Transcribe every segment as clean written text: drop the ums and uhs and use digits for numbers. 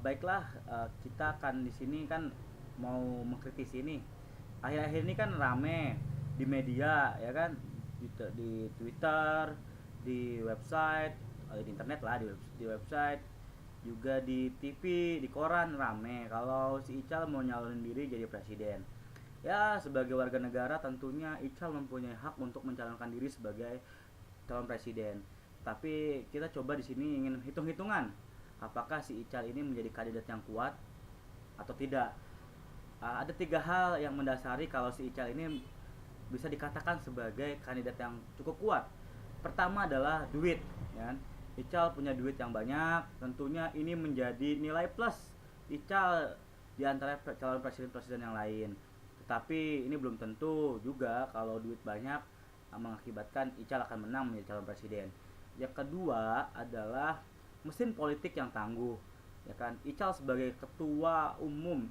Baiklah, kita kan di sini kan mau mengkritisi ini. Akhir-akhir ini kan rame di media, ya kan, di Twitter, di website, di internet lah, di website, juga di TV, di koran rame kalau si Ical mau nyalonin diri jadi presiden. Ya, sebagai warga negara tentunya Ical mempunyai hak untuk mencalonkan diri sebagai calon presiden. Tapi kita coba di sini ingin hitung-hitungan apakah si Ical ini menjadi kandidat yang kuat atau tidak. Ada tiga hal yang mendasari kalau si Ical ini bisa dikatakan sebagai kandidat yang cukup kuat. Pertama adalah duit, ya kan? Ical punya duit yang banyak, tentunya ini menjadi nilai plus Ical di antara calon presiden-presiden yang lain. Tetapi ini belum tentu juga kalau duit banyak mengakibatkan Ical akan menang menjadi calon presiden. Yang kedua adalah mesin politik yang tangguh, ya kan? Ical sebagai ketua umum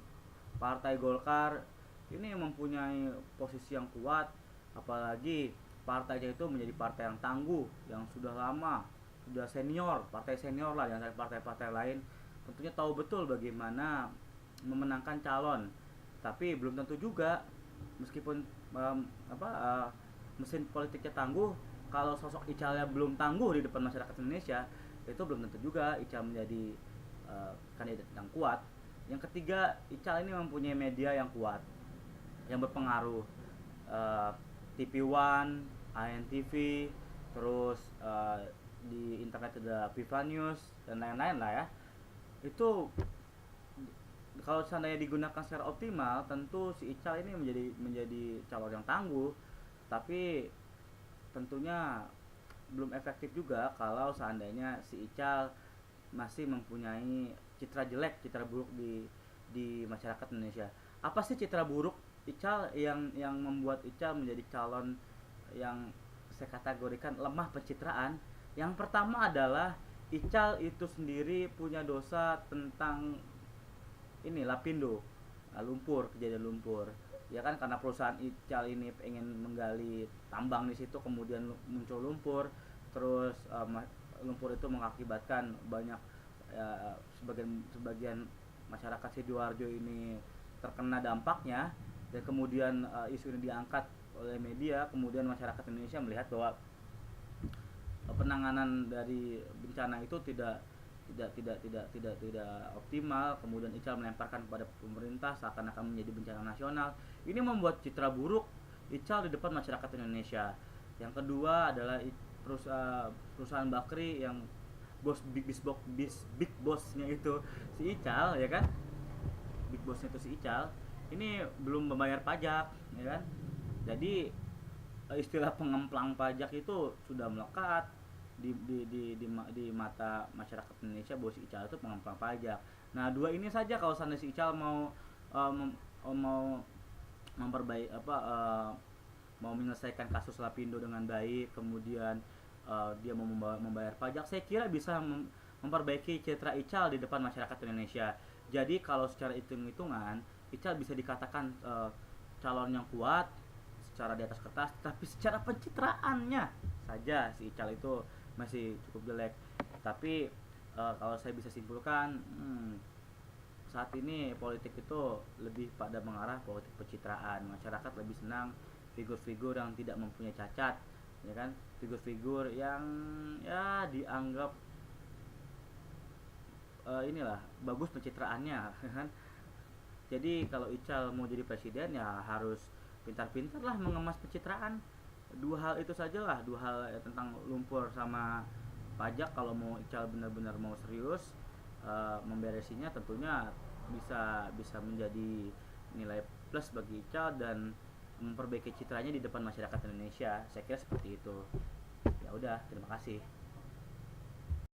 Partai Golkar ini mempunyai posisi yang kuat, apalagi partainya itu menjadi partai yang tangguh, yang sudah lama, sudah senior, partai senior lah yang partai-partai lain. Tentunya tahu betul bagaimana memenangkan calon, tapi belum tentu juga meskipun um, apa uh, mesin politiknya tangguh, kalau sosok Icalnya belum tangguh di depan masyarakat Indonesia, itu belum tentu juga Ical menjadi kandidat yang kuat. Yang ketiga, Ical ini mempunyai media yang kuat, yang berpengaruh. TV One, ANTV, terus di internet ada Viva News dan lain-lain lah ya. Itu kalau seandainya digunakan secara optimal, tentu si Ical ini menjadi menjadi calon yang tangguh. Tapi tentunya belum efektif juga kalau seandainya si Ical masih mempunyai citra jelek, citra buruk di masyarakat Indonesia. Apa sih citra buruk Ical yang membuat Ical menjadi calon yang saya kategorikan lemah pencitraan? Yang pertama adalah Ical itu sendiri punya dosa tentang ini Lapindo, lumpur, kejadian lumpur. Ya kan, karena perusahaan Ical ini pengen menggali tambang di situ, kemudian muncul lumpur, terus lumpur itu mengakibatkan banyak, ya, sebagian sebagian masyarakat Sidoarjo ini terkena dampaknya. Dan kemudian isu ini diangkat oleh media, kemudian masyarakat Indonesia melihat bahwa penanganan dari bencana itu tidak optimal. Kemudian Ical melemparkan kepada pemerintah seakan-akan menjadi bencana nasional. Ini membuat citra buruk Ical di depan masyarakat Indonesia. Yang kedua adalah perusahaan Bakri yang big bossnya itu si Ical, ya kan? Big bossnya itu si Ical ini belum membayar pajak, ya kan? Jadi istilah pengemplang pajak itu sudah melekat di mata masyarakat Indonesia bahwa si Ical itu pengemplang pajak. Nah, dua ini saja kalau seandainya si Ical mau mau memperbaiki mau menyelesaikan kasus Lapindo dengan baik, kemudian dia mau membayar pajak, saya kira bisa memperbaiki citra Ical di depan masyarakat Indonesia. Jadi kalau secara hitung-hitungan Ical bisa dikatakan calon yang kuat secara di atas kertas, tapi secara pencitraannya saja si Ical itu masih cukup jelek. Tapi kalau saya bisa simpulkan, saat ini politik itu lebih pada mengarah politik pencitraan. Masyarakat lebih senang figur-figur yang tidak mempunyai cacat, ya kan? Figur-figur yang ya dianggap inilah bagus pencitraannya, ya kan? Jadi kalau Ical mau jadi presiden ya harus pintar-pintar lah mengemas pencitraan. Dua hal itu sajalah, dua hal tentang lumpur sama pajak. Kalau mau Ical benar-benar mau serius memberesinya, tentunya bisa bisa menjadi nilai plus bagi Ical dan memperbaiki citranya di depan masyarakat Indonesia. Saya kira seperti itu. Ya udah, terima kasih.